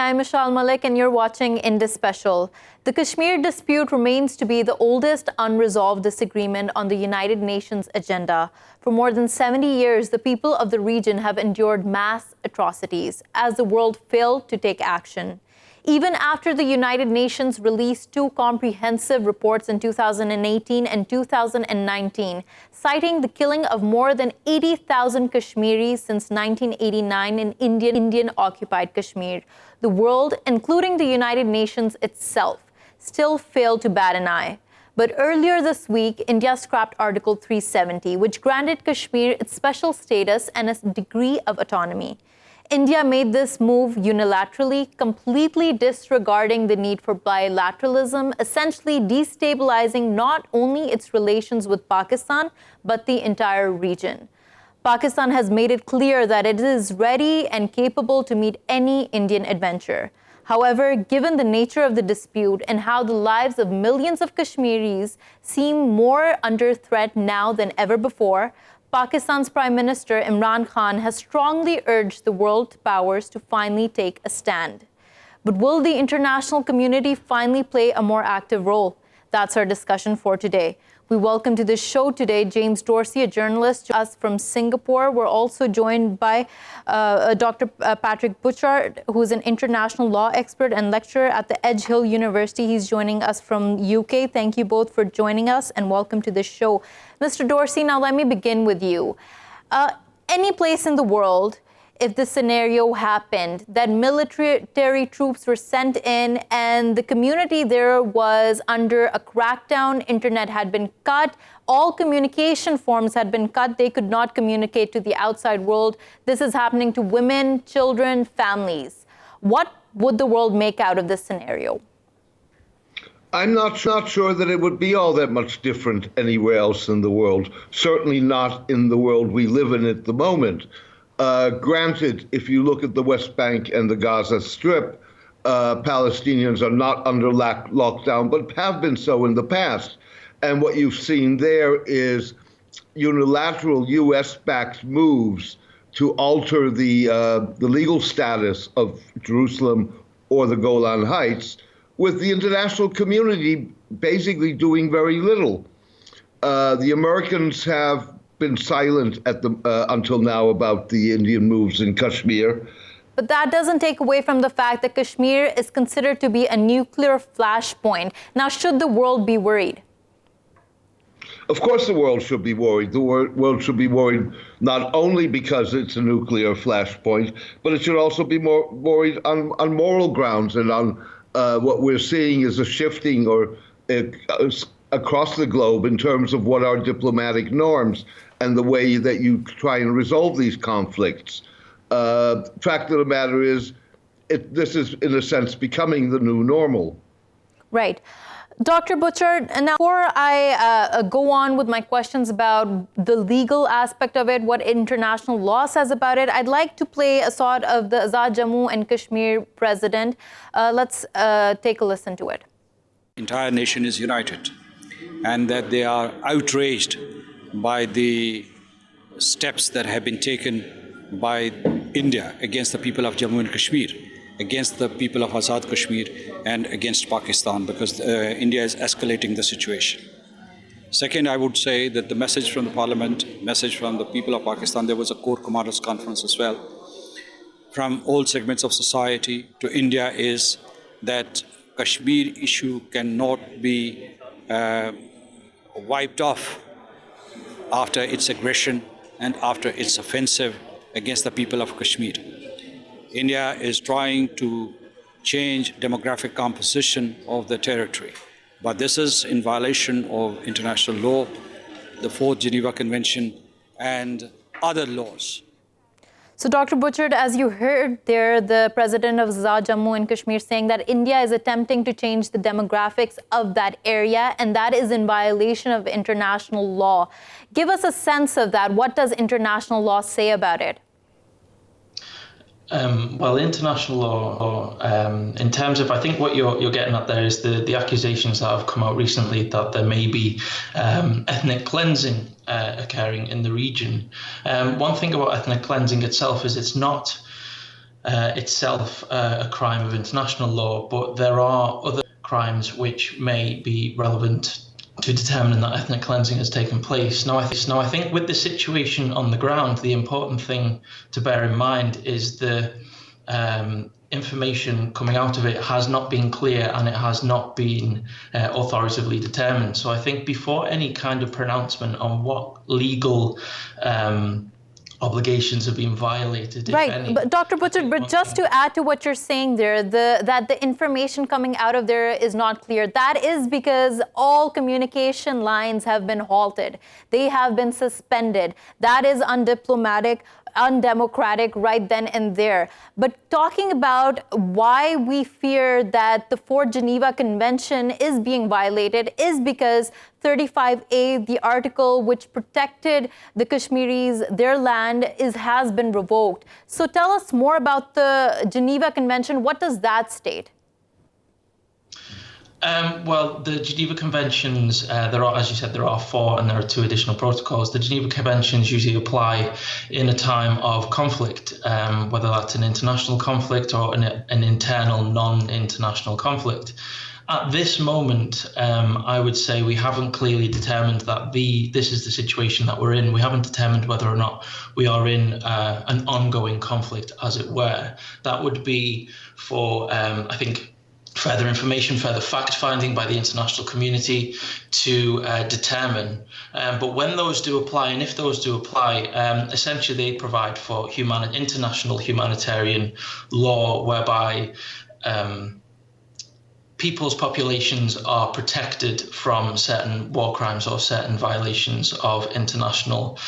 Hi, I'm Meshal Malik, and you're watching Indus Special. The Kashmir dispute remains to be the oldest unresolved disagreement on the United Nations agenda. For more than 70 years, the people of the region have endured mass atrocities as the world failed to take action. Even after the United Nations released two comprehensive reports in 2018 and 2019, citing the killing of more than 80,000 Kashmiris since 1989 in Indian-occupied Kashmir, the world, including the United Nations itself, still failed to bat an eye. But earlier this week, India scrapped Article 370, which granted Kashmir its special status and a degree of autonomy. India made this move unilaterally, completely disregarding the need for bilateralism, essentially destabilizing not only its relations with Pakistan, but the entire region. Pakistan has made it clear that it is ready and capable to meet any Indian adventure. However, given the nature of the dispute and how the lives of millions of Kashmiris seem more under threat now than ever before, Pakistan's Prime Minister Imran Khan has strongly urged the world powers to finally take a stand. But will the international community finally play a more active role? That's our discussion for today. We welcome to this show today James Dorsey, a journalist, to us from Singapore. We're also joined by Dr. Patrick Butchard, who is an international law expert and lecturer at the Edge Hill University. He's joining us from UK. Thank you both for joining us and welcome to this show. Mr. Dorsey, now let me begin with you. Any place in the world, if the scenario happened that military troops were sent in and the community there was under a crackdown, internet had been cut, all communication forms had been cut, they could not communicate to the outside world. This is happening to women, children, families. What would the world make out of this scenario? I'm not sure that it would be all that much different anywhere else in the world, certainly not in the world we live in at the moment. Granted, if you look at the West Bank and the Gaza Strip, Palestinians are not under lockdown, but have been so in the past. And what you've seen there is unilateral U.S.-backed moves to alter the legal status of Jerusalem or the Golan Heights, with the international community basically doing very little. The Americans have been silent until now about the Indian moves in Kashmir. But that doesn't take away from the fact that Kashmir is considered to be a nuclear flashpoint. Now, should the world be worried? Of course the world should be worried. The world should be worried not only because it's a nuclear flashpoint, but it should also be more worried on moral grounds and on what we're seeing is a shifting across the globe in terms of what are diplomatic norms and the way that you try and resolve these conflicts. Fact of the matter is, this is, in a sense, becoming the new normal. Right. Dr. Butchard, now before I go on with my questions about the legal aspect of it, what international law says about it, I'd like to play a sort of the Azad Jammu and Kashmir president. Let's take a listen to it. The entire nation is united, and that they are outraged by the steps that have been taken by India against the people of Jammu and Kashmir, against the people of Azad Kashmir, and against Pakistan, because India is escalating the situation. Second, I would say that the message from the parliament, message from the people of Pakistan, there was a Corps Commanders Conference as well, from all segments of society to India, is that Kashmir issue cannot be wiped off after its aggression and after its offensive against the people of Kashmir. India is trying to change demographic composition of the territory, but this is in violation of international law, the 4th Geneva Convention, and other laws. So, Dr. Butchard, as you heard there, the president of Azad Jammu and Kashmir saying that India is attempting to change the demographics of that area, and that is in violation of international law. Give us a sense of that. What does international law say about it? Well, international law, in terms of, I think what you're getting at there is the accusations that have come out recently that there may be ethnic cleansing occurring in the region. One thing about ethnic cleansing itself is it's not itself a crime of international law, but there are other crimes which may be relevant to determining that ethnic cleansing has taken place. Now, I think with the situation on the ground, the important thing to bear in mind is the information coming out of it has not been clear and it has not been authoritatively determined. So I think before any kind of pronouncement on what legal obligations have been violated, right, if any. But Dr. Butchard, but just to add to what you're saying there, that the information coming out of there is not clear, that is because all communication lines have been halted. They have been suspended. That is undiplomatic, undemocratic right then and there. But talking about why we fear that the Fourth Geneva Convention is being violated is because 35A, the article which protected the Kashmiris, their land, has been revoked. So tell us more about the Geneva Convention. What does that state? Well, the Geneva Conventions, there are, as you said, there are 4 and there are 2 additional protocols. The Geneva Conventions usually apply in a time of conflict, whether that's an international conflict or an internal non-international conflict. At this moment, I would say we haven't clearly determined that this is the situation that we're in. We haven't determined whether or not we are in an ongoing conflict, as it were. That would be for, I think, further information, further fact-finding by the international community to determine. But when those do apply, and if those do apply, essentially they provide for international humanitarian law, whereby people's populations are protected from certain war crimes or certain violations of international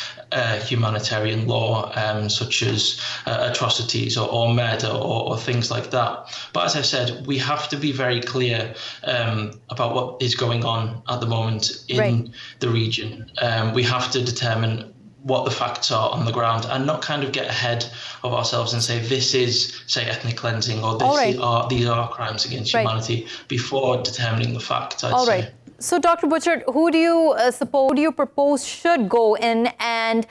humanitarian law, such as atrocities or murder or things like that. But as I said, we have to be very clear about what is going on at the moment in the region. We have to determine what the facts are on the ground and not kind of get ahead of ourselves and say this is, say, ethnic cleansing or these are crimes against humanity before determining the facts, I'd say. So, Dr. Butchard, who do you propose should go in and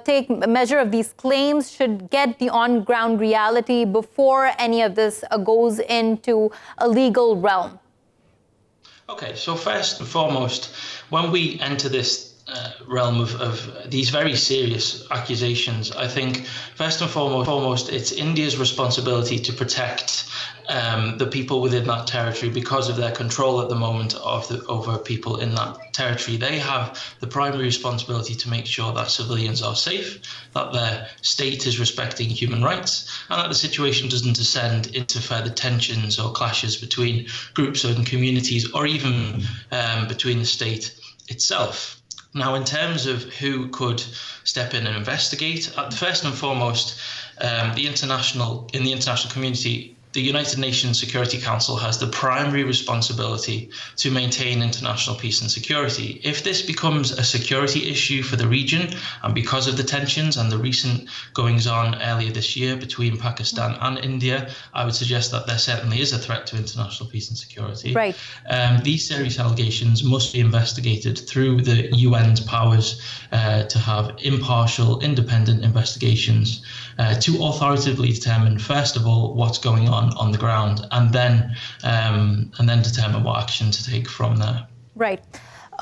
take measure of these claims, should get the on-ground reality before any of this goes into a legal realm? Okay, so first and foremost, when we enter this realm of these very serious accusations, I think first and foremost it's India's responsibility to protect the people within that territory because of their control at the moment over people in that territory. They have the primary responsibility to make sure that civilians are safe, that their state is respecting human rights, and that the situation doesn't descend into further tensions or clashes between groups and communities, or even between the state itself. Now, in terms of who could step in and investigate, first and foremost, in the international community, the United Nations Security Council has the primary responsibility to maintain international peace and security. If this becomes a security issue for the region, and because of the tensions and the recent goings-on earlier this year between Pakistan and India, I would suggest that there certainly is a threat to international peace and security. Right. These serious allegations must be investigated through the UN's powers to have impartial, independent investigations to authoritatively determine, first of all, what's going on the ground, and then determine what action to take from there. Right.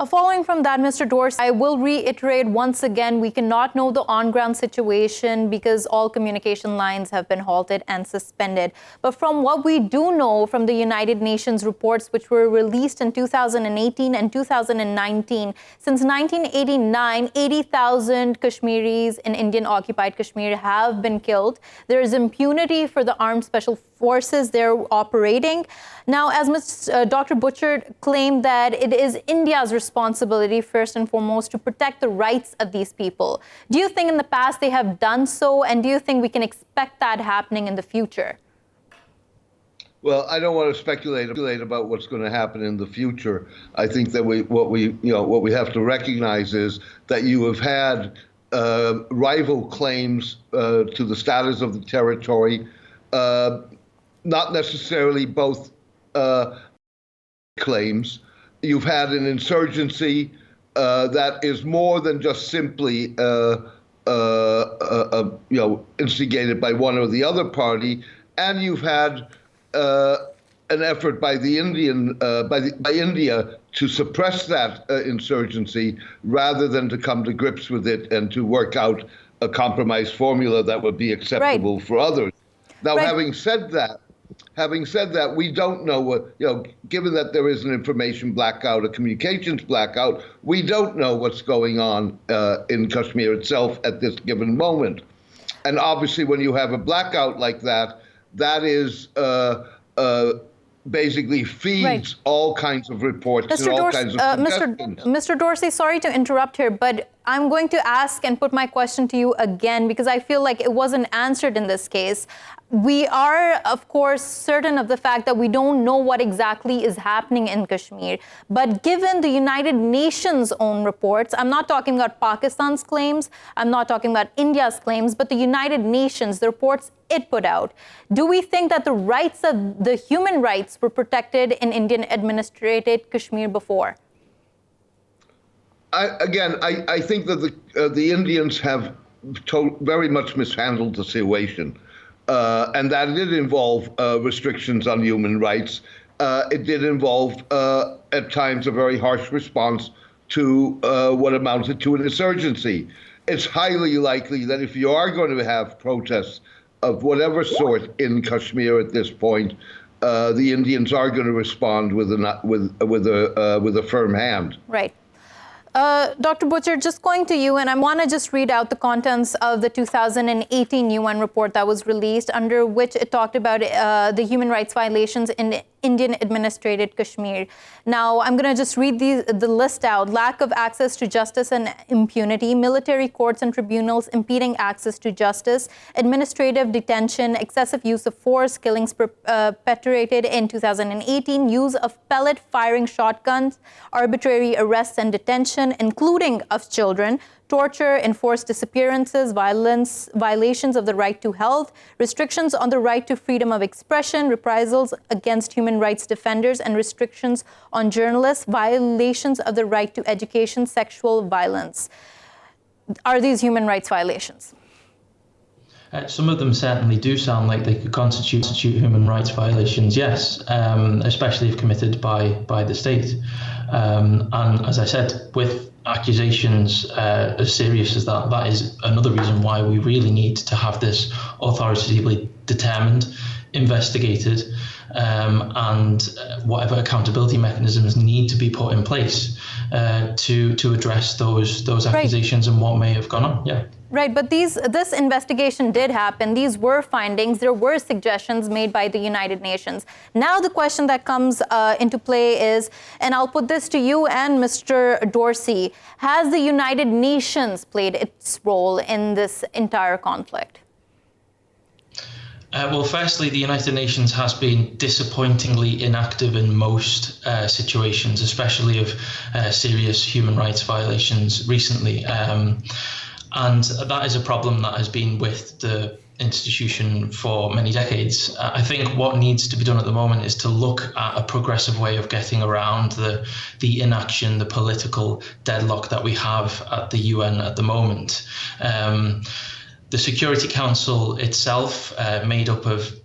Following from that, Mr. Dorsey, I will reiterate once again, we cannot know the on-ground situation because all communication lines have been halted and suspended. But from what we do know from the United Nations reports, which were released in 2018 and 2019, since 1989, 80,000 Kashmiris in Indian-occupied Kashmir have been killed. There is impunity for the armed special forces they're operating. Now, as Dr. Butchard claimed that it is India's responsibility, first and foremost, to protect the rights of these people. Do you think in the past they have done so, and do you think we can expect that happening in the future? Well, I don't want to speculate about what's going to happen in the future. I think that what we have to recognize is that you have had rival claims to the status of the territory, not necessarily both claims. You've had an insurgency that is more than just simply a instigated by one or the other party, and you've had an effort by the by India to suppress that insurgency rather than to come to grips with it and to work out a compromise formula that would be acceptable for others. Now, having said that, we don't know what, given that there is an information blackout, a communications blackout, we don't know what's going on in Kashmir itself at this given moment. And obviously, when you have a blackout like that, that is basically feeds all kinds of reports and all kinds of suggestions. Mr. Dorsey, sorry to interrupt here, but I'm going to ask and put my question to you again because I feel like it wasn't answered in this case. We are, of course, certain of the fact that we don't know what exactly is happening in Kashmir. But given the United Nations' own reports, I'm not talking about Pakistan's claims, I'm not talking about India's claims, but the United Nations, the reports it put out. Do we think that the rights of the human rights were protected in Indian administrated Kashmir before? I think that the Indians have very much mishandled the situation. And that did involve restrictions on human rights. It did involve, at times, a very harsh response to what amounted to an insurgency. It's highly likely that if you are going to have protests of whatever sort in Kashmir at this point, the Indians are going to respond with a firm hand. Right. Dr. Butchard, just going to you, and I want to just read out the contents of the 2018 UN report that was released, under which it talked about the human rights violations in Indian administrated Kashmir. Now, I'm going to just read the list out. Lack of access to justice and impunity, military courts and tribunals impeding access to justice, administrative detention, excessive use of force, killings perpetrated in 2018, use of pellet firing shotguns, arbitrary arrests and detention, including of children, torture, enforced disappearances, violations of the right to health, restrictions on the right to freedom of expression, reprisals against human rights defenders, and restrictions on journalists, violations of the right to education, sexual violence. Are these human rights violations? Some of them certainly do sound like they could constitute human rights violations, yes, especially if committed by the state. And as I said, with accusations as serious as that is another reason why we really need to have this authoritatively determined, investigated, and whatever accountability mechanisms need to be put in place to address those accusations and what may have gone on. Yeah. Right, but this investigation did happen. These were findings. There were suggestions made by the United Nations. Now the question that comes into play is, and I'll put this to you and Mr. Dorsey, has the United Nations played its role in this entire conflict? Well, firstly, the United Nations has been disappointingly inactive in most situations, especially of serious human rights violations recently. And that is a problem that has been with the institution for many decades. I think what needs to be done at the moment is to look at a progressive way of getting around the inaction, the political deadlock that we have at the UN at the moment. The Security Council itself, made up of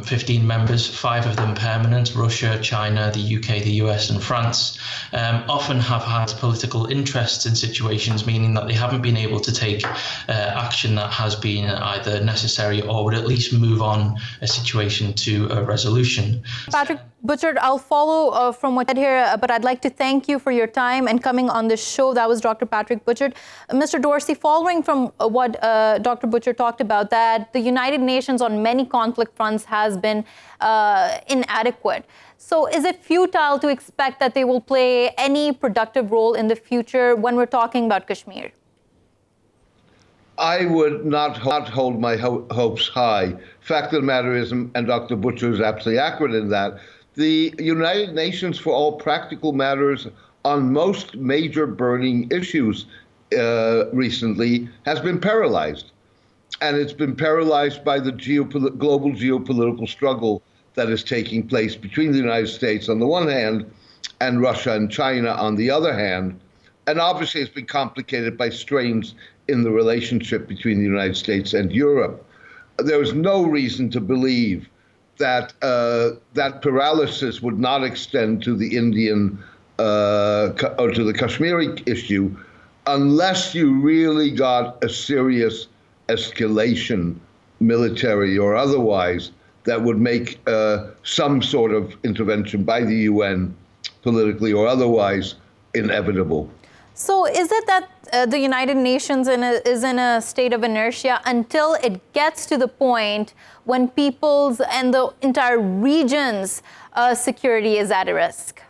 15 members, 5 of them permanent, Russia, China, the UK, the US and France, often have had political interests in situations, meaning that they haven't been able to take action that has been either necessary or would at least move on a situation to a resolution. Patrick Butchard, I'll follow from what you said here, but I'd like to thank you for your time and coming on this show. That was Dr. Patrick Butchard. Mr. Dorsey, following from what Dr. Butchard talked about, that the United Nations on many conflict fronts has been inadequate. So is it futile to expect that they will play any productive role in the future when we're talking about Kashmir? I would not hold my hopes high. Fact of the matter is, and Dr. Butcher is absolutely accurate in that, the United Nations, for all practical matters, on most major burning issues recently, has been paralyzed. And it's been paralyzed by the global geopolitical struggle that is taking place between the United States on the one hand and Russia and China on the other hand. And obviously it's been complicated by strains in the relationship between the United States and Europe. There is no reason to believe that that paralysis would not extend to the Indian or to the Kashmiri issue unless you really got a serious escalation, military or otherwise, that would make some sort of intervention by the UN, politically or otherwise, inevitable. So is it that the United Nations is in a state of inertia until it gets to the point when people's and the entire region's security is at risk?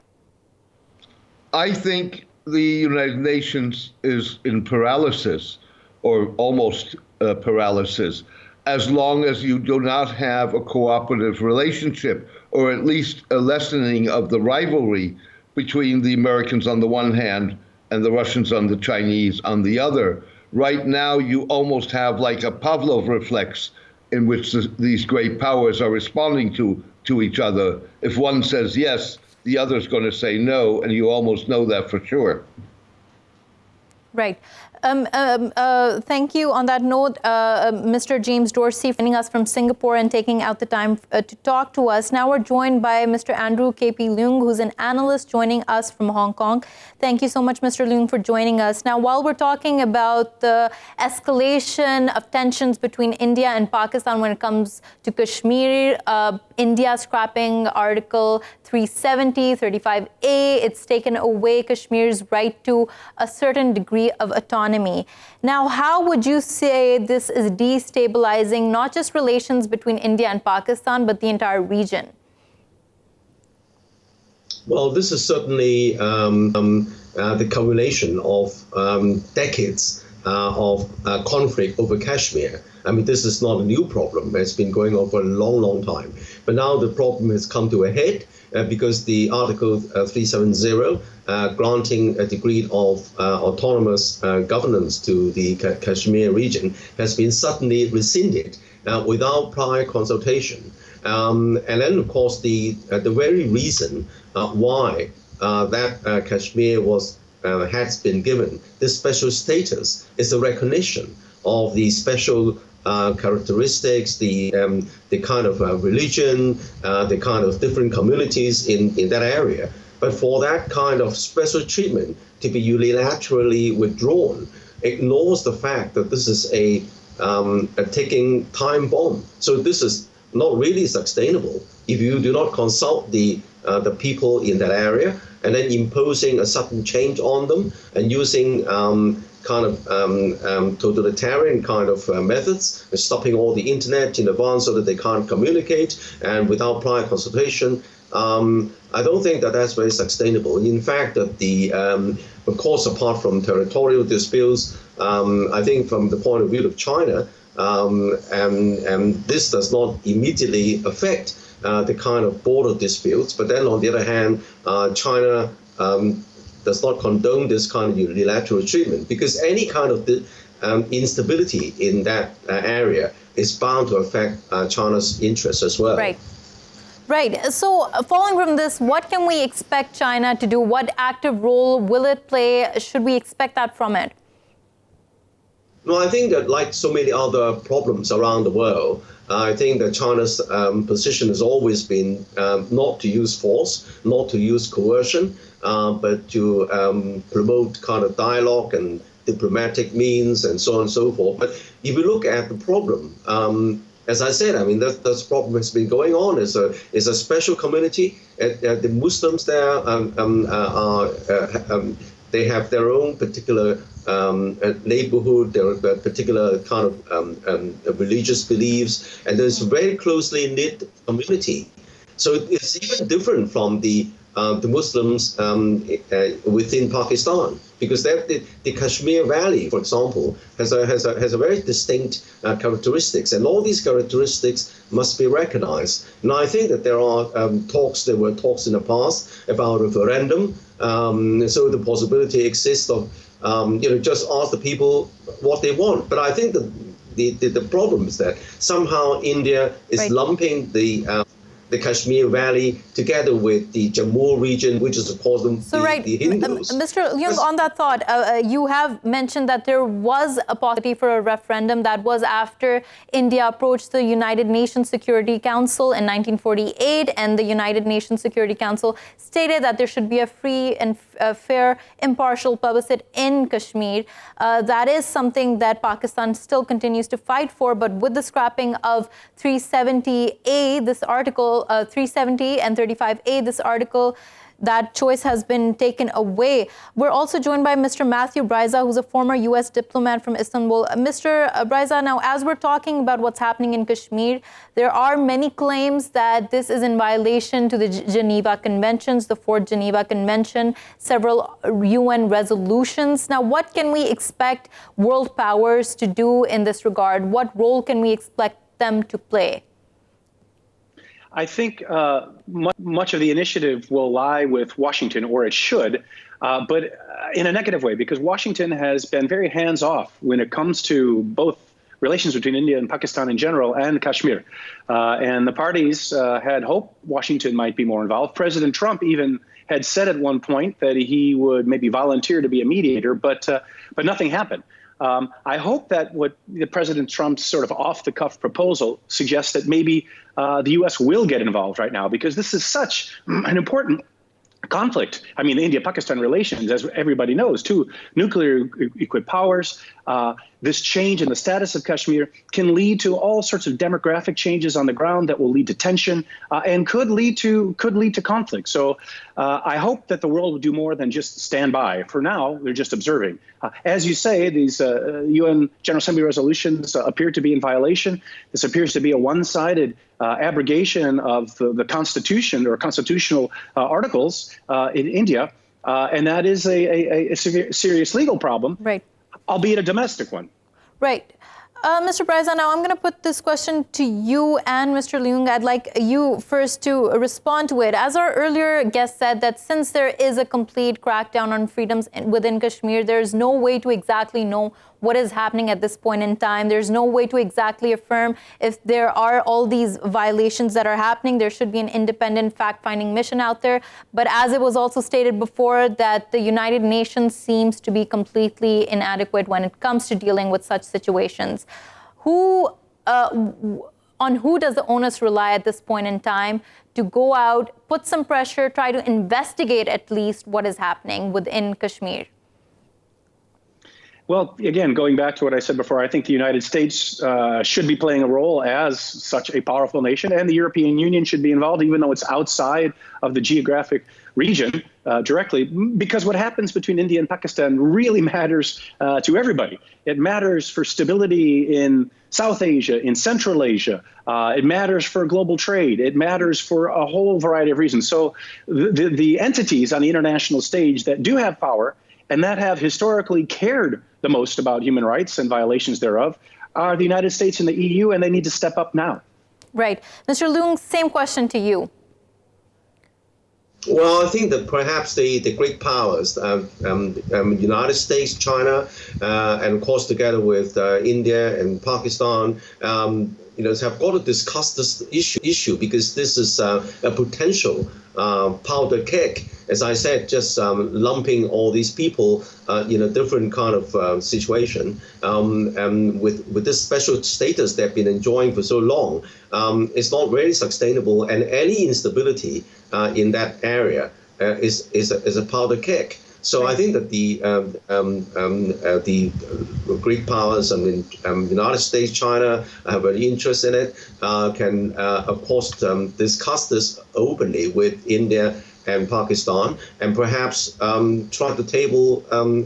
I think the United Nations is in paralysis, or almost paralysis, as long as you do not have a cooperative relationship, or at least a lessening of the rivalry between the Americans on the one hand and the Russians and the Chinese on the other. Right now, you almost have like a Pavlov reflex in which these great powers are responding to each other. If one says yes, the other's going to say no, and you almost know that for sure. Right. Thank you. On that note, Mr. James Dorsey, joining us from Singapore and taking out the time to talk to us. Now we're joined by Mr. Andrew K.P. Leung, who's an analyst joining us from Hong Kong. Thank you so much, Mr. Leung, for joining us. Now, while we're talking about the escalation of tensions between India and Pakistan when it comes to Kashmir, India scrapping Article 370, 35A, it's taken away Kashmir's right to a certain degree of autonomy. Now, how would you say this is destabilizing not just relations between India and Pakistan, but the entire region? Well, this is certainly the culmination of decades of conflict over Kashmir. I mean, this is not a new problem. It's been going on for a long, long time. But now the problem has come to a head because the Article 370, granting a degree of autonomous governance to the Kashmir region, has been suddenly rescinded without prior consultation. And then, of course, the very reason why that Kashmir has been given this special status is a recognition of the special characteristics, the kind of religion, the kind of different communities in that area. But for that kind of special treatment to be unilaterally withdrawn ignores the fact that this is a ticking time bomb. So this is not really sustainable if you do not consult the people in that area and then imposing a sudden change on them and using kind of totalitarian kind of methods, stopping all the internet in advance so that they can't communicate and without prior consultation. I don't think that that's very sustainable. In fact, that of course, apart from territorial disputes, I think from the point of view of China, and this does not immediately affect the kind of border disputes. But then on the other hand, China does not condone this kind of unilateral treatment because any kind of instability in that area is bound to affect China's interests as well. Right. Right. So following from this, what can we expect China to do? What active role will it play? Should we expect that from it? No, I think that like so many other problems around the world, I think that China's position has always been not to use force, not to use coercion, but to promote kind of dialogue and diplomatic means and so on and so forth. But if you look at the problem, as I said, I mean, that problem has been going on. It's a special community. The Muslims there they have their own particular neighborhood, their particular kind of religious beliefs, and there's a very closely knit community. So it's even different from the Muslims within Pakistan, because the Kashmir Valley, for example, has a very distinct characteristics, and all these characteristics must be recognized. Now, I think that there were talks in the past about referendum, so the possibility exists of just ask the people what they want. But I think that the problem is that somehow India is lumping the the Kashmir Valley, together with the Jammu region, which is, of course, the Hindus. Mr. Leung, on that thought, you have mentioned that there was a possibility for a referendum. That was after India approached the United Nations Security Council in 1948, and the United Nations Security Council stated that there should be a free and fair, impartial plebiscite in Kashmir. That is something that Pakistan still continues to fight for, but with the scrapping of 370A, this article, 370 and 35A, this article, that choice has been taken away. We're also joined by Mr. Matthew Bryza, who's a former U.S. diplomat from Istanbul. Mr. Bryza, now, as we're talking about what's happening in Kashmir, there are many claims that this is in violation to the Geneva Conventions, the Fourth Geneva Convention, several UN resolutions. Now, what can we expect world powers to do in this regard? What role can we expect them to play? I think much of the initiative will lie with Washington, or it should, but in a negative way, because Washington has been very hands-off when it comes to both relations between India and Pakistan in general and Kashmir. And the parties had hoped Washington might be more involved. President Trump even had said at one point that he would maybe volunteer to be a mediator, but nothing happened. I hope that what the President Trump's sort of off-the-cuff proposal suggests that maybe the U.S. will get involved right now, because this is such an important conflict. I mean, India-Pakistan relations, as everybody knows, two nuclear-equipped powers. This change in the status of Kashmir can lead to all sorts of demographic changes on the ground that will lead to tension and could lead to conflict. So I hope that the world will do more than just stand by. For now, they're just observing. As you say, these UN General Assembly resolutions appear to be in violation. This appears to be a one-sided abrogation of the Constitution or constitutional articles in India, and that is a serious legal problem. Right. Albeit a domestic one. Right. Mr. Bryza, now I'm going to put this question to you and Mr. Leung. I'd like you first to respond to it. As our earlier guest said, that since there is a complete crackdown on freedoms within Kashmir, there's no way to exactly know what is happening at this point in time. There's no way to exactly affirm if there are all these violations that are happening. There should be an independent fact-finding mission out there. But as it was also stated before, that the United Nations seems to be completely inadequate when it comes to dealing with such situations. On who does the onus rely at this point in time to go out, put some pressure, try to investigate at least what is happening within Kashmir? Well, again, going back to what I said before, I think the United States should be playing a role as such a powerful nation, and the European Union should be involved, even though it's outside of the geographic region directly, because what happens between India and Pakistan really matters to everybody. It matters for stability in South Asia, in Central Asia. It matters for global trade. It matters for a whole variety of reasons. So the entities on the international stage that do have power and that have historically cared the most about human rights and violations thereof are the United States and the EU, and they need to step up now. Right. Mr. Leung, same question to you. Well, I think that perhaps the great powers, United States, China, and of course together with India and Pakistan, have got to discuss this issue because this is a potential powder keg. As I said, just lumping all these people in a different kind of situation with this special status they've been enjoying for so long, it's not really sustainable, and any instability in that area is a powder keg. So I think that the Greek powers, United States, China, have an interest in it, can of course discuss this openly with India and Pakistan, and perhaps try to table an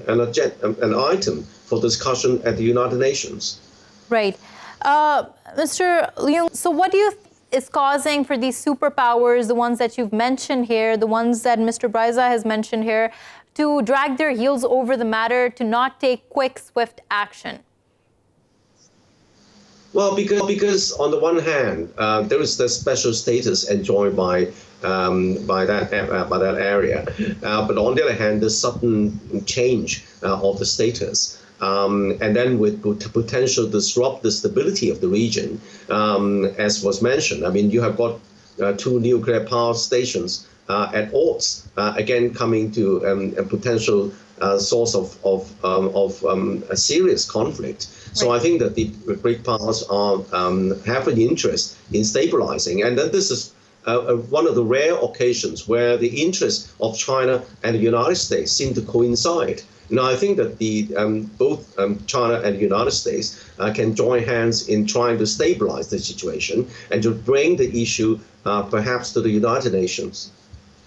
item for discussion at the United Nations. Right. Mr. Leung, so what do you is causing for these superpowers, the ones that you've mentioned here, the ones that Mr. Bryza has mentioned here, to drag their heels over the matter, to not take quick, swift action? Well, because on the one hand, there is the special status enjoyed by that area, but on the other hand, the sudden change of the status, and then with potential disrupt the stability of the region, as was mentioned. I mean, you have got two nuclear power stations at odds, again coming to a potential source of a serious conflict. So I think that the great powers are have an interest in stabilizing, and then this is one of the rare occasions where the interests of China and the United States seem to coincide. Now, I think that both China and the United States can join hands in trying to stabilize the situation and to bring the issue perhaps to the United Nations.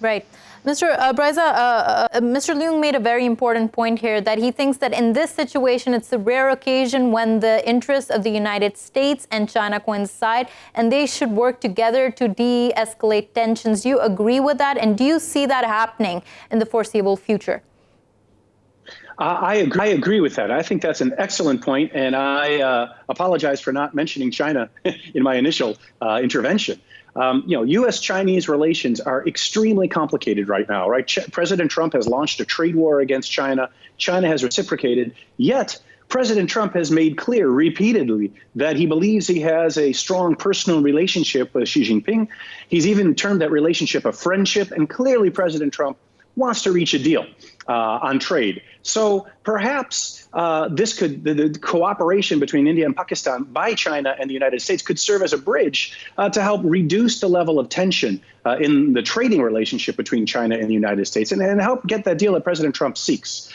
Right. Mr. Bryza, Mr. Leung made a very important point here that he thinks that in this situation, it's a rare occasion when the interests of the United States and China coincide, and they should work together to de-escalate tensions. Do you agree with that? And do you see that happening in the foreseeable future? I agree with that. I think that's an excellent point, and I apologize for not mentioning China in my initial intervention. U.S.-Chinese relations are extremely complicated right now, right? President Trump has launched a trade war against China. China has reciprocated, yet President Trump has made clear repeatedly that he believes he has a strong personal relationship with Xi Jinping. He's even termed that relationship a friendship, and clearly President Trump wants to reach a deal on trade. So perhaps the cooperation between India and Pakistan by China and the United States could serve as a bridge to help reduce the level of tension in the trading relationship between China and the United States and help get that deal that President Trump seeks.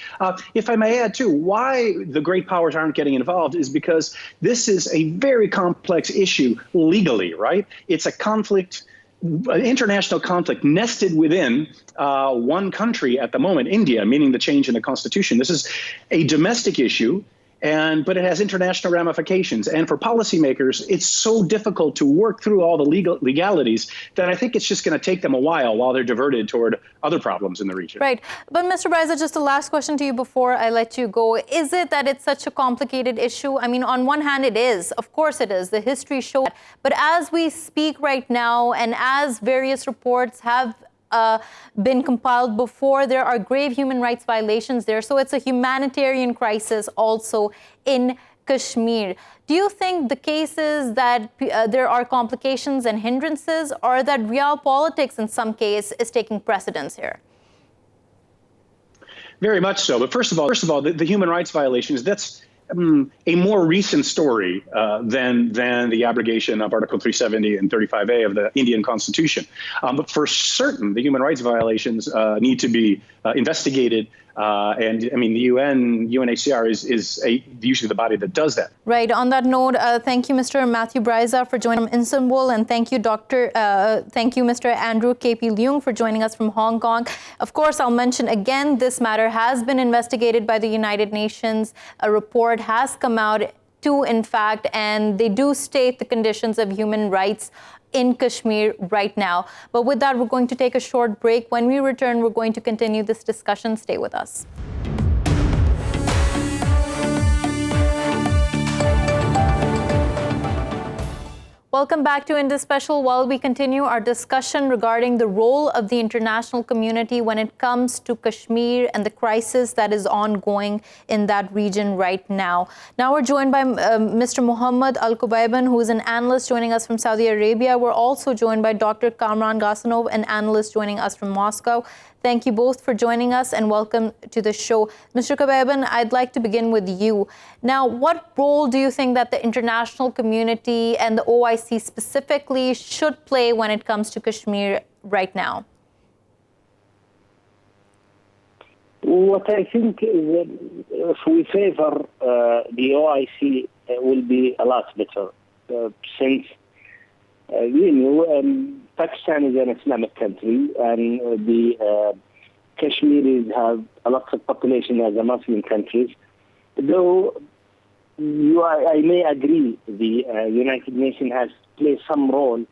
If I may add, too, why the great powers aren't getting involved is because this is a very complex issue legally, right? It's a conflict, international conflict nested within one country at the moment, India, meaning the change in the constitution. This is a domestic issue, but it has international ramifications. And for policymakers, it's so difficult to work through all the legalities that I think it's just going to take them a while they're diverted toward other problems in the region. Right. But Mr. Bryza, just a last question to you before I let you go. Is it that it's such a complicated issue? I mean, on one hand, it is. Of course it is. The history shows that. But as we speak right now, and as various reports have been compiled before, there are grave human rights violations there. So it's a humanitarian crisis also in Kashmir. Do you think the cases that there are complications and hindrances, or that real politics in some case is taking precedence here? Very much so. But first of all, the human rights violations, that's a more recent story than the abrogation of Article 370 and 35A of the Indian Constitution. But for certain, the human rights violations need to be investigated. And I mean, the UNHCR is usually the body that does that. Right. On that note, thank you, Mr. Matthew Bryza, for joining from Istanbul, and thank you, Mr. Andrew K.P. Leung, for joining us from Hong Kong. Of course, I'll mention again, this matter has been investigated by the United Nations. A report has come out too, in fact, and they do state the conditions of human rights in Kashmir right now. But with that, we're going to take a short break. When we return, we're going to continue this discussion. Stay with us. Welcome back to Indus Special. While we continue our discussion regarding the role of the international community when it comes to Kashmir and the crisis that is ongoing in that region right now. Now we're joined by Mr. Mohammad Al Qubaiban, who is an analyst joining us from Saudi Arabia. We're also joined by Dr. Kamran Gasanov, an analyst joining us from Moscow. Thank you both for joining us and welcome to the show. Mr. Qubaiban, I'd like to begin with you. Now, what role do you think that the international community and the OIC specifically should play when it comes to Kashmir right now? What I think is that if we favor the OIC, it will be a lot better since Pakistan is an Islamic country, and the Kashmiris have a lot of population as a Muslim countries. Though I may agree the United Nations has played some role,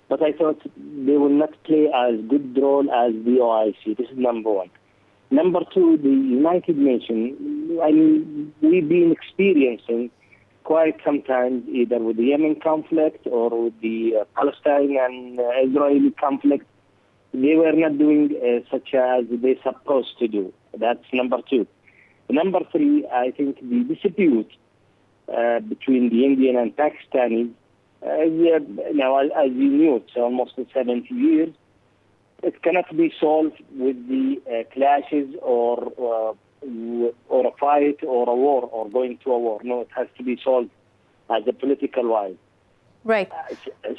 but I thought they will not play as good role as the OIC. This is number one. Number two, the United Nations, I mean, we've been experiencing quite sometimes either with the Yemen conflict or with the Palestine and Israeli conflict, they were not doing such as they're supposed to do. That's number two. Number three, I think the dispute between the Indian and Pakistanis Now, as you knew, it's almost 70 years. It cannot be solved with the clashes or a fight or a war or going to a war. No, it has to be solved as a political wise. Right.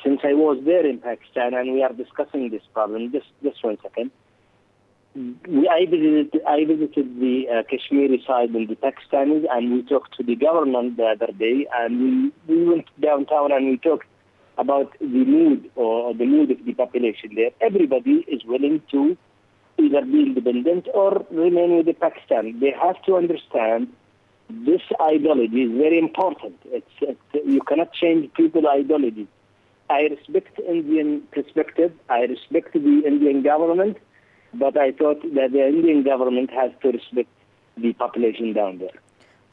Since I was there in Pakistan and we are discussing this problem, just 1 second. I visited the Kashmiri side and the Pakistanis, and we talked to the government the other day, and we went downtown and we talked about the mood of the population there. Everybody is willing to either be independent or remain with Pakistan. They have to understand this ideology is very important. You cannot change people's ideology. I respect Indian perspective. I respect the Indian government. But I thought that the Indian government has to respect the population down there.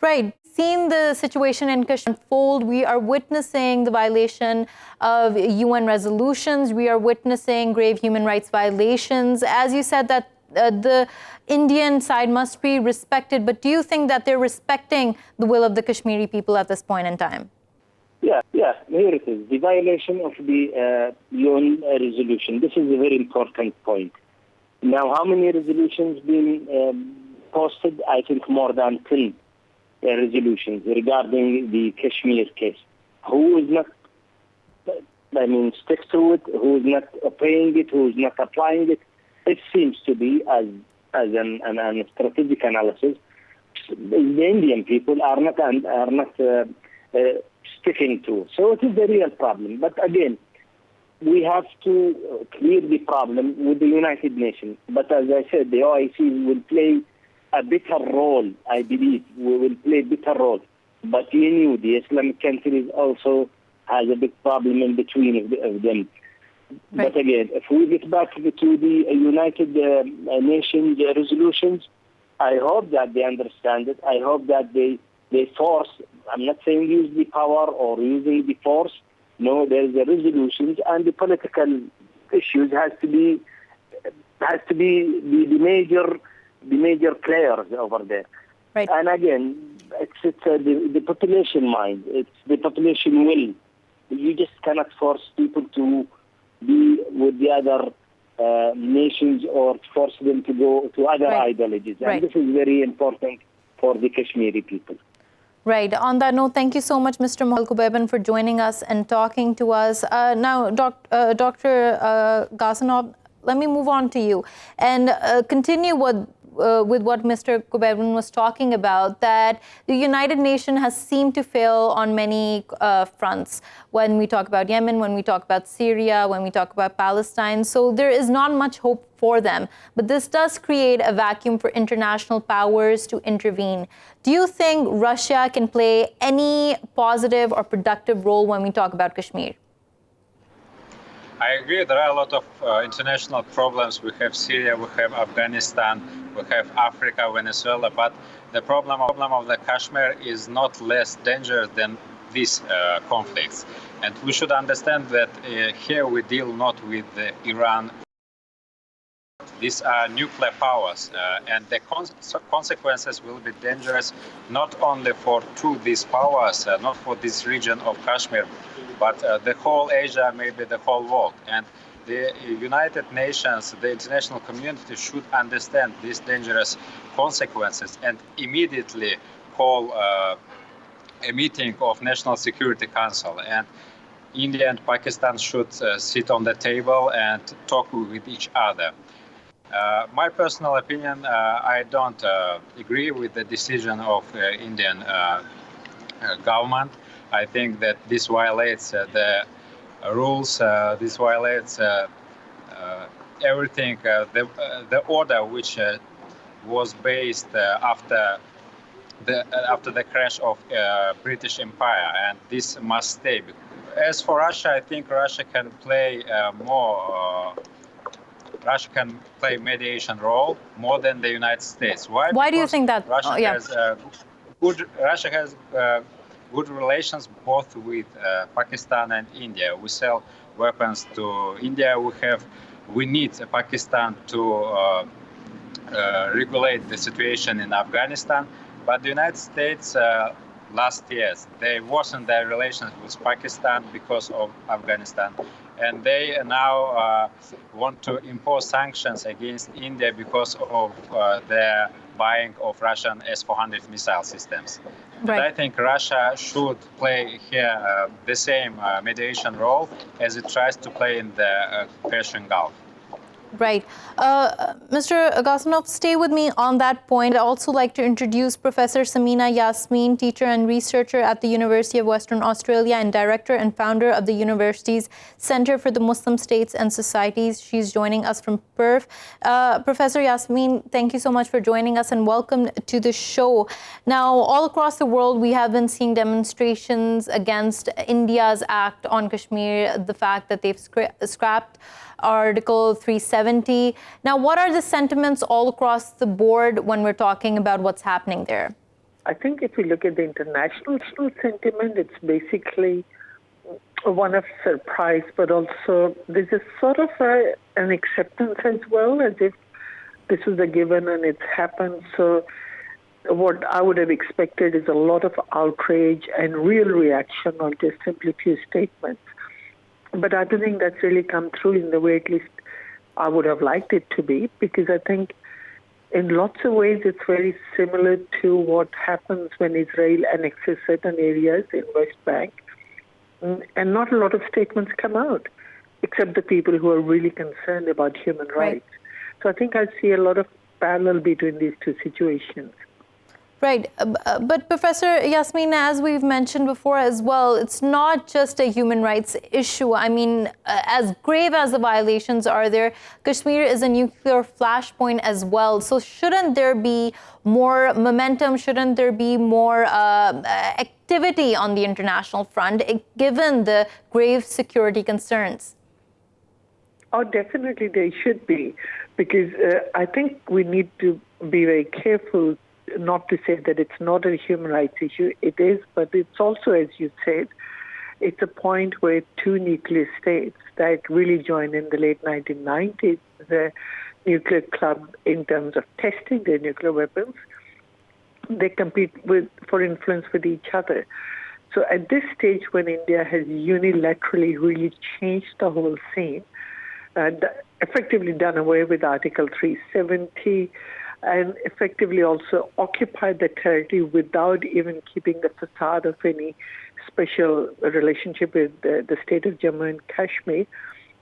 Right. Seeing the situation in Kashmir unfold, we are witnessing the violation of UN resolutions. We are witnessing grave human rights violations. As you said, that the Indian side must be respected. But do you think that they're respecting the will of the Kashmiri people at this point in time? Yeah, here it is. The violation of the UN resolution. This is a very important point. Now, how many resolutions been posted? I think more than 10 resolutions regarding the Kashmir case. Who is not, sticks to it? Who is not obeying it? Who is not applying it? It seems to be, as an strategic analysis, the Indian people are not sticking to it. So it is a real problem. But again, we have to clear the problem with the United Nations. But as I said, the OIC will play a better role, I believe. We will play a better role. But you knew the Islamic countries also has a big problem in between of them. Right. But again, if we get back to the United Nations resolutions, I hope that they understand it. I hope that they force, I'm not saying use the power or using the force. No, there is a resolutions, and the political issues has to be the major players over there. Right. And again, it's the population mind. It's the population will. You just cannot force people to be with the other nations or force them to go to other ideologies. And this is very important for the Kashmiri people. Right. On that note, thank you so much, Mr. Mohammad Al Qubaiban, for joining us and talking to us. Now, Dr. Gasanov, let me move on to you and continue with what Mr. Qubaiban was talking about, that the United Nations has seemed to fail on many fronts. When we talk about Yemen, when we talk about Syria, when we talk about Palestine. So there is not much hope for them. But this does create a vacuum for international powers to intervene. Do you think Russia can play any positive or productive role when we talk about Kashmir? I agree. There are a lot of international problems. We have Syria, we have Afghanistan, we have Africa, Venezuela. But the problem of the Kashmir is not less dangerous than these conflicts. And we should understand that here we deal not with Iran. These are nuclear powers, and the consequences will be dangerous not only for these powers, not for this region of Kashmir, but the whole Asia, maybe the whole world. And the United Nations, the international community should understand these dangerous consequences and immediately call a meeting of National Security Council. And India and Pakistan should sit on the table and talk with each other. My personal opinion, I don't agree with the decision of Indian government. I think that this violates the rules, this violates everything, the order which was based after the crash of British Empire, and this must stay. As for Russia, I think Russia can play Russia can play mediation role more than the United States. Why? Why do you think that? Russia has good relations both with Pakistan and India. We sell weapons to India. We need Pakistan to regulate the situation in Afghanistan. But the United States last years. They worsened their relations with Pakistan because of Afghanistan. And they now want to impose sanctions against India because of their buying of Russian S-400 missile systems. Right. And I think Russia should play here the same mediation role as it tries to play in the Persian Gulf. Right. Mr. Gasanov, stay with me on that point. I'd also like to introduce Professor Samina Yasmeen, teacher and researcher at the University of Western Australia and director and founder of the university's Center for the Muslim States and Societies. She's joining us from Perth. Professor Yasmeen, thank you so much for joining us and welcome to the show. Now, all across the world, we have been seeing demonstrations against India's act on Kashmir, the fact that they've scrapped Article 370. Now, what are the sentiments all across the board when we're talking about what's happening there? I think if we look at the international sentiment, it's basically one of surprise, but also there's a sort of an acceptance as well, as if this was a given and it's happened. So what I would have expected is a lot of outrage and real reaction, not just simply few statements. But I don't think that's really come through in the way at least I would have liked it to be, because I think in lots of ways it's very similar to what happens when Israel annexes certain areas in West Bank. And not a lot of statements come out, except the people who are really concerned about human rights. So I think I see a lot of parallel between these two situations. Right. But Professor Yasmeen, as we've mentioned before as well, it's not just a human rights issue. I mean, as grave as the violations are there, Kashmir is a nuclear flashpoint as well. So shouldn't there be more momentum? Shouldn't there be more activity on the international front, given the grave security concerns? Oh, definitely there should be, because I think we need to be very careful not to say that it's not a human rights issue. It is, but it's also, as you said, it's a point where two nuclear states that really joined in the late 1990s, the nuclear club in terms of testing their nuclear weapons, they compete for influence with each other. So at this stage, when India has unilaterally really changed the whole scene, effectively done away with Article 370, and effectively also occupied the territory without even keeping the facade of any special relationship with the state of Jammu and Kashmir,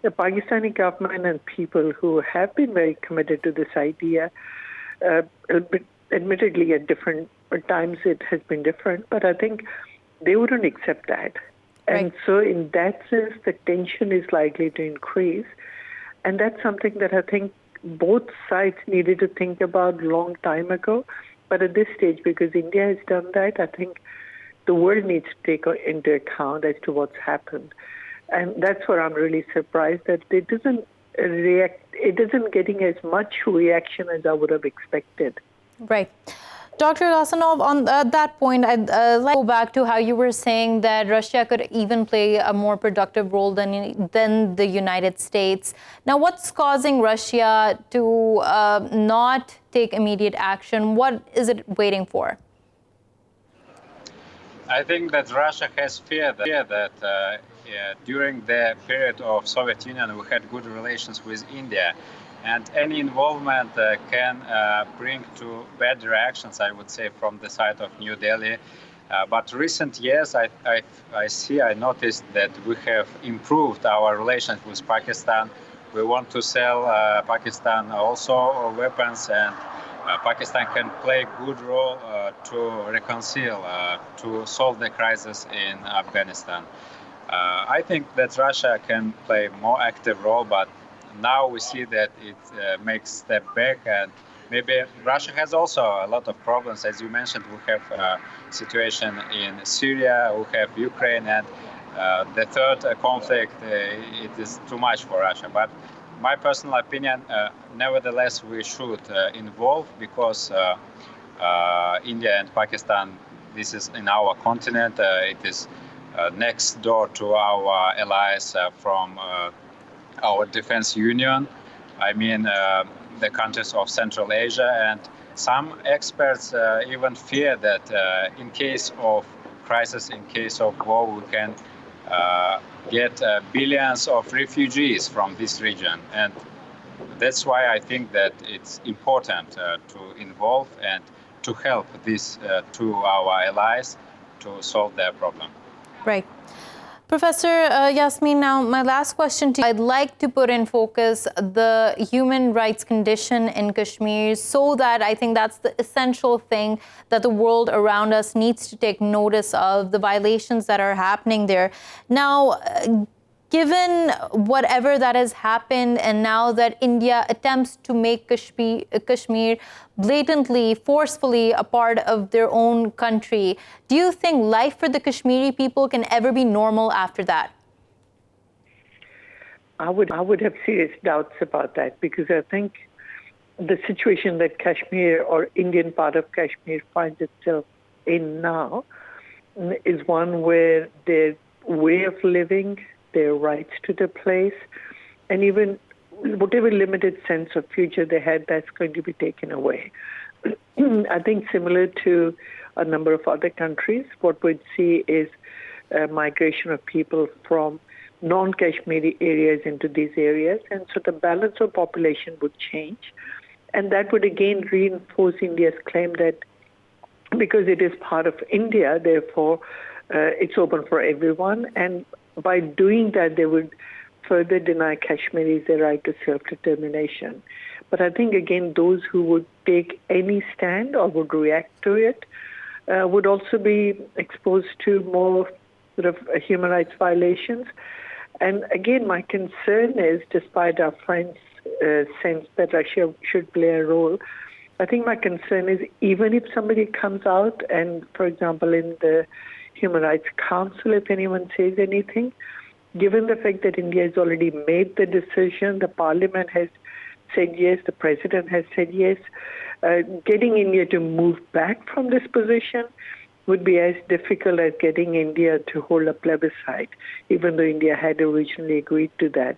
the Pakistani government and people who have been very committed to this idea, admittedly at different times it has been different, but I think they wouldn't accept that. Right. And so in that sense, the tension is likely to increase. And that's something that I think both sides needed to think about a long time ago. But at this stage, because India has done that, I think the world needs to take into account as to what's happened. And that's where I'm really surprised that it isn't getting as much reaction as I would have expected. Right. Dr. Gasanov, on that point, I'd like to go back to how you were saying that Russia could even play a more productive role than the United States. Now, what's causing Russia to not take immediate action? What is it waiting for? I think that Russia has feared that during the period of Soviet Union, we had good relations with India. And any involvement can bring to bad reactions, I would say, from the side of New Delhi. But recent years, I noticed that we have improved our relations with Pakistan. We want to sell Pakistan also weapons, and Pakistan can play a good role to reconcile, to solve the crisis in Afghanistan. I think that Russia can play a more active role, but now we see that it makes a step back, and maybe Russia has also a lot of problems. As you mentioned, we have a situation in Syria, we have Ukraine, and the third conflict, it is too much for Russia. But my personal opinion, nevertheless, we should involve, because India and Pakistan, this is in our continent, it is next door to our allies from our defense union. I mean, the countries of Central Asia, and Some experts even fear that in case of crisis, in case of war, we can get billions of refugees from this region. And that's why I think that it's important to involve and to help these to our allies to solve their problem. Right. Professor Yasmeen, now my last question to you. I'd like to put in focus the human rights condition in Kashmir, so that I think that's the essential thing that the world around us needs to take notice of, the violations that are happening there. Now, given whatever that has happened, and now that India attempts to make Kashmir blatantly, forcefully a part of their own country, do you think life for the Kashmiri people can ever be normal after that? I would have serious doubts about that, because I think the situation that Kashmir, or Indian part of Kashmir, finds itself in now is one where their way of living, their rights to the place, and even whatever limited sense of future they had, that's going to be taken away. I think similar to a number of other countries, what we'd see is a migration of people from non-Kashmiri areas into these areas, and so the balance of population would change. And that would again reinforce India's claim that because it is part of India, therefore it's open for everyone, and by doing that, they would further deny Kashmiris their right to self-determination. But I think, again, those who would take any stand or would react to it would also be exposed to more sort of human rights violations. And again, my concern is, despite our friends' sense that Russia should play a role, I think my concern is, even if somebody comes out and, for example, in the Human Rights Council, if anyone says anything, given the fact that India has already made the decision, the parliament has said yes, the president has said yes, getting India to move back from this position would be as difficult as getting India to hold a plebiscite, even though India had originally agreed to that.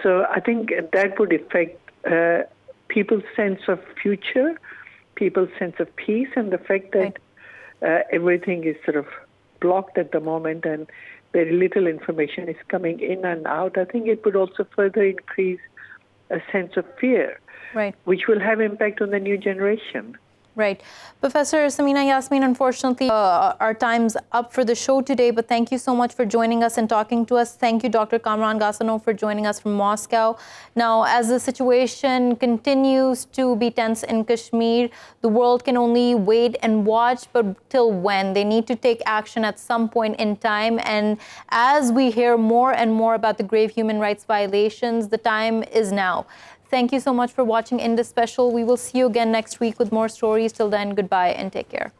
So I think that would affect people's sense of future, people's sense of peace, and the fact that everything is sort of blocked at the moment and very little information is coming in and out. I think it would also further increase a sense of fear, which will have impact on the new generation. Right. Professor Samina, Yasmeen, unfortunately, our time's up for the show today, but thank you so much for joining us and talking to us. Thank you, Dr. Kamran Gasanov, for joining us from Moscow. Now, as the situation continues to be tense in Kashmir, the world can only wait and watch, but till when? They need to take action at some point in time. And as we hear more and more about the grave human rights violations, the time is now. Thank you so much for watching Indus Special. We will see you again next week with more stories. Till then, goodbye and take care.